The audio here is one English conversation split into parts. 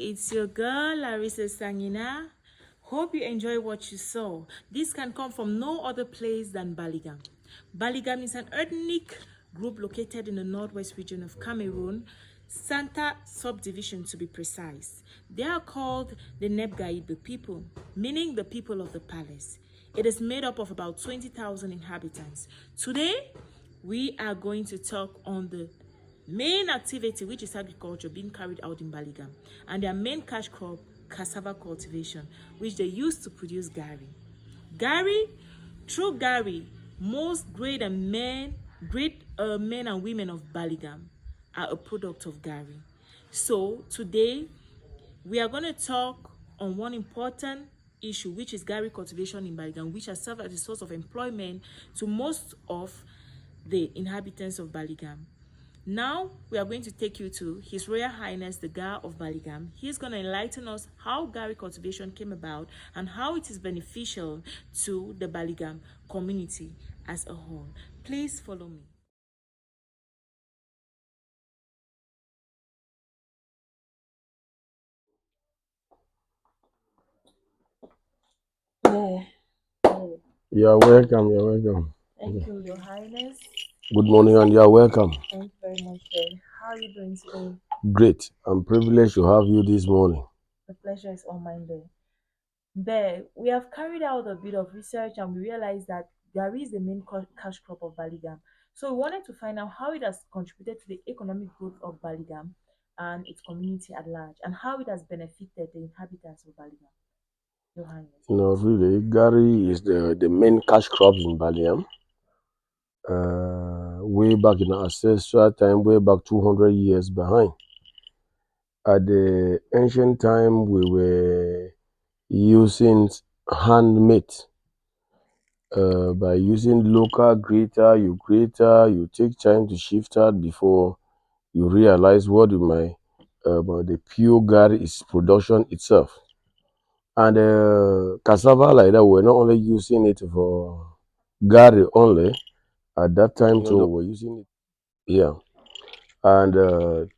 it's your girl Larissa Sangina. Hope you enjoy what you saw. This can come from no other place than Baligham. Baligham is an ethnic group located in the northwest region of Cameroon, Santa subdivision to be precise. They are called the Nebgaibe people, meaning the people of the palace. It is made up of about 20,000 inhabitants. Today, we are going to talk on the main activity, which is agriculture, being carried out in Baligham, and their main cash crop, cassava cultivation, which they use to produce gari. Gari, through gari, most great men and women of Baligham are a product of gari. So today we are going to talk on one important issue, which is gari cultivation in Baligham, which has served as a source of employment to most of the inhabitants of Baligham. Now, we are going to take you to His Royal Highness, the Gar of Baligham. He's going to enlighten us how gari cultivation came about and how it is beneficial to the Baligham community as a whole. Please follow me. Yeah. You're welcome. You're welcome. Thank you, Your Highness. Good morning, and you're welcome. Thank you very much, Faye. How are you doing today? Great. I'm privileged to have you this morning. The pleasure is all mine there. There, we have carried out a bit of research and we realized that gari is the main cash crop of Baligham. So we wanted to find out how it has contributed to the economic growth of Baligham and its community at large, and how it has benefited the inhabitants of Baligham. Your Highness. No, really, Gary is the main cash crops in Baliam. Way back in ancestral time, way back 200 years behind. At the ancient time, we were using handmade. By using local grater, you take time to shift out before you realize what the pure Gary is production itself. And cassava like that, we're not only using it for Gary only. At that time too, we're using it. Yeah. And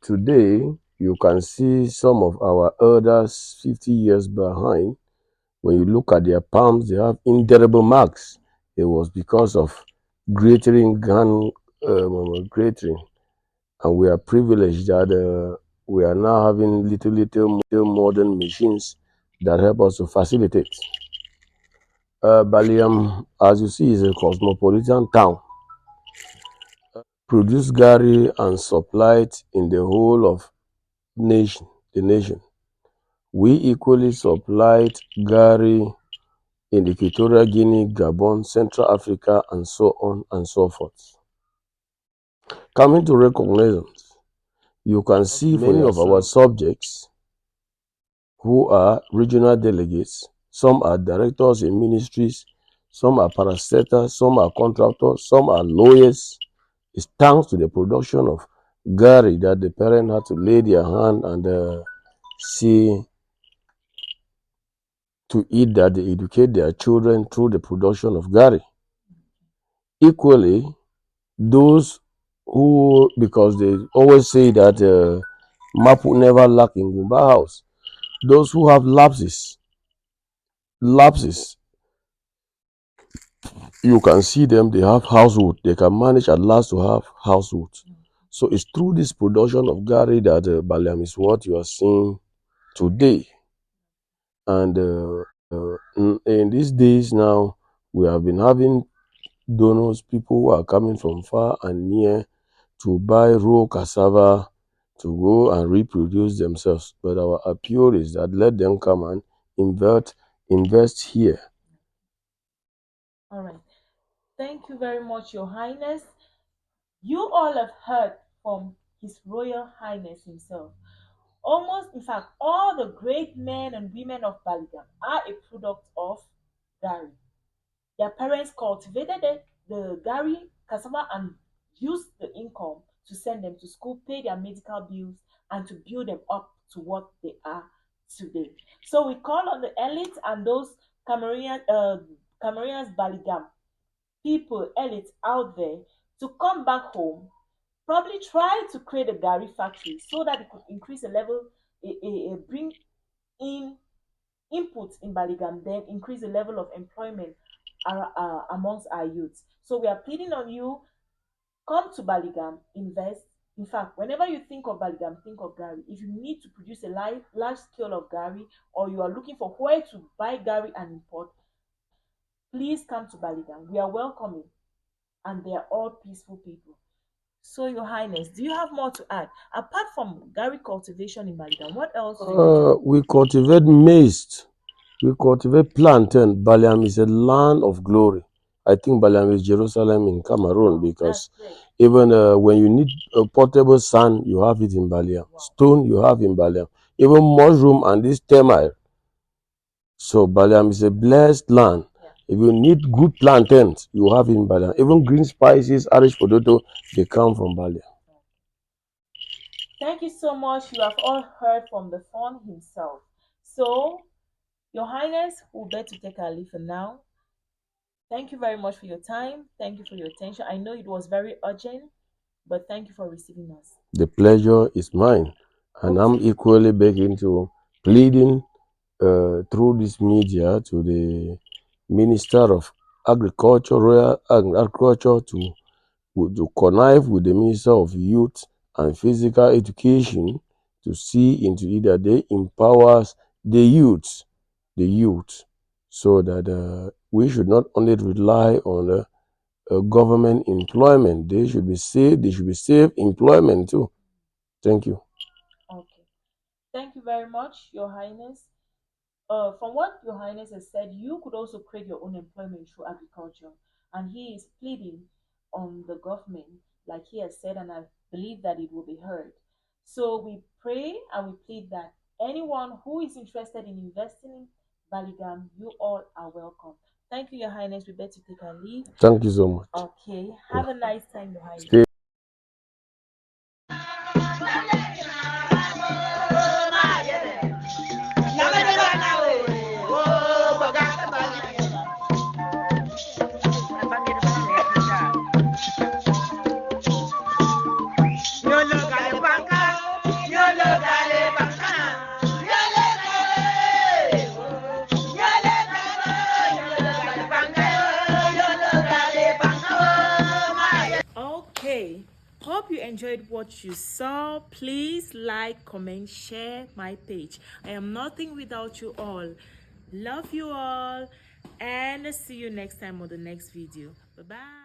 today, you can see some of our elders 50 years behind. When you look at their palms, they have indelible marks. It was because of grating, grating. And we are privileged that we are now having little modern machines that help us to facilitate. Baliam, as you see, is a cosmopolitan town. Produce gari and supply it in the whole of the nation. We equally supplied gari in Equatorial Guinea, Gabon, Central Africa, and so on and so forth. Coming to recognitions, you can see many of our subjects who are regional delegates. Some are directors in ministries, some are parastatals, some are contractors, some are lawyers. It's thanks to the production of gari that the parent had to lay their hand and see to it that they educate their children through the production of gari. Equally, those who, because they always say that Mapu never lack in Gumba house, those who have lapses, you can see them, they have household, they can manage at last to have household. So it's through this production of gari that Baliam is what you are seeing today. And in these days now, we have been having donors, people who are coming from far and near to buy raw cassava to go and reproduce themselves. But our appeal is that let them come and invest here. All right. Thank you very much, Your Highness. You all have heard from His Royal Highness himself. Almost, in fact, all the great men and women of Baligham are a product of gari. Their parents cultivated the gari, cassava, and used the income to send them to school, pay their medical bills, and to build them up to what they are today. So we call on the elite and those Cameroonians Baligham people, elites out there, to come back home, probably try to create a gari factory so that it could increase the level bring in input in Baligham, then increase the level of employment amongst our youths. So we are pleading on you, come to Baligham, invest. In fact, whenever you think of Baligham, think of Gary. If you need to produce a large scale of Gary, or you are looking for where to buy Gary and import, please come to Baligham. We are welcoming, and they are all peaceful people. So, Your Highness, do you have more to add? Apart from Gary cultivation in Baligham, what else do you do? We cultivate maize. We cultivate plantain. Baligham is a land of glory. I think Baligham is Jerusalem in Cameroon, because even when you need a portable sand, you have it in Baligham. Wow. Stone, you have in Baligham. Even mushroom and this termite. So Baligham is a blessed land. Yeah. If you need good plantains, you have it in Baligham. Even green spices, Irish potato, they come from Baligham. Thank you so much. You have all heard from the fawn himself. So, Your Highness, we'll bet to take our leave for now. Thank you very much for your time. Thank you for your attention. I know it was very urgent, but thank you for receiving us. The pleasure is mine. And I'm equally begging to pleading through this media to the Minister of Agriculture, Royal Agriculture, to connive with the Minister of Youth and Physical Education to see into it that they empowers the youth, so that we should not only rely on government employment. They should be safe employment too. Thank you. Okay. Thank you very much, Your Highness. From what Your Highness has said, you could also create your own employment through agriculture. And he is pleading on the government, like he has said, and I believe that it will be heard. So we pray and we plead that anyone who is interested in investing in Baligham, you all are welcome. Thank you, Your Highness. We better take our leave. Thank you so much. Okay. Have a nice time, Your Highness. Stay Okay, hope you enjoyed what you saw. Please like, comment, share my page. I am nothing without you all. Love you all, and see you next time on the next video. Bye bye.